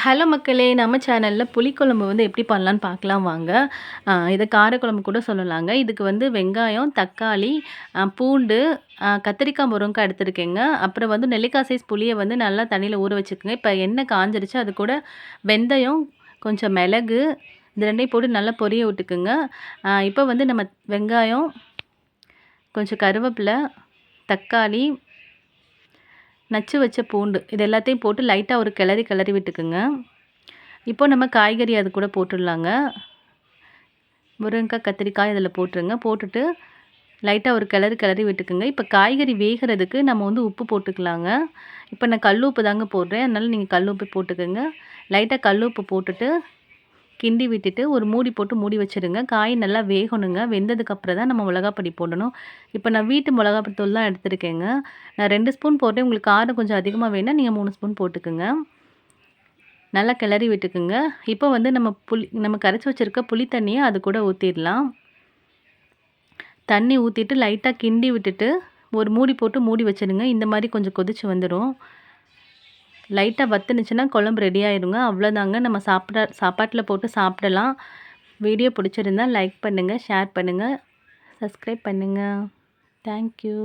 Hello மக்களே! நம்ம சேனல்ல புளிக்குழம்பு வந்து எப்படி பண்ணலான்னு பார்க்கலாம் வாங்க. இத காரக்குழம்பு கூட சொல்லலாங்க. இதுக்கு வந்து வெங்காயம், தக்காளி, பூண்டு, கத்திரிக்காய், முருங்கக்காய் எடுத்துருக்கேங்க. அப்புறம் வந்து நெல்லிக்காய் சைஸ் புளிய வந்து நல்லா தண்ணீல ஊற வச்சுக்கோங்க. இப்ப எண்ணெய் காஞ்சிருச்சு. அது கூட வெந்தயம், கொஞ்சம் மிளகு இது 2யும் போட்டு நல்லா பொரிய விட்டுக்குங்க. இப்ப வந்து நம்ம வெங்காயம், கொஞ்சம் கருவேப்பில, தக்காளி, நச்சு வச்ச பூண்டு இது எல்லாத்தையும் போட்டு லைட்டா ஒரு கிளறி விட்டுக்குங்க. இப்போ நம்ம காய்கறி அது கூட போட்டுடலாங்க. முருங்கக்காய், கத்திரிக்காய் இதில போட்டுருங்க. போட்டுட்டு லைட்டா ஒரு கிளறி விட்டுக்குங்க. இப்போ காய்கறி வேகிறதுக்கு நம்ம வந்து உப்பு போட்டுக்கலாங்க. இப்போ நான் கல் உப்பு தாங்க போடுறேன். அதனால நீங்க கல் உப்பு போட்டுக்கங்க. லைட்டா கல் உப்பு போட்டுட்டு கிண்டி விட்டுட்டு ஒரு மூடி போட்டு மூடி வச்சுருங்க. காய் நல்லா வேகணுங்க. வெந்ததுக்கப்புறம் தான் நம்ம மிளகாப்பொடி போடணும். இப்போ நான் வீட்டு மிளகாய் தூள் தான் எடுத்துருக்கேங்க. நான் 2 ஸ்பூன் போட்டேன். உங்களுக்கு காரம் கொஞ்சம் அதிகமாக வேணுனா நீங்க 3 ஸ்பூன் போட்டுக்கங்க. நல்லா கிளறி விட்டுக்குங்க. இப்போ வந்து நம்ம கரைச்சி வச்சிருக்க புளி தண்ணிய அது கூட ஊத்திடலாம். தண்ணி ஊத்திட்டு லைட்டா கிண்டி விட்டுட்டு ஒரு மூடி போட்டு மூடி வச்சுருங்க. இந்த மாரி கொஞ்சம் கொதிச்சு வந்துரும். லைட்டா வத்துனுச்சுன்னா குழம்பு ரெடி ஆயிருங்க. அவ்வளோதாங்க. நம்ம சாப்பாட்டில போட்டு சாப்பிடலாம். வீடியோ பிடிச்சிருந்தா லைக் பண்ணுங்க, ஷேர் பண்ணுங்க, சப்ஸ்கிரைப் பண்ணுங்க. Thank you.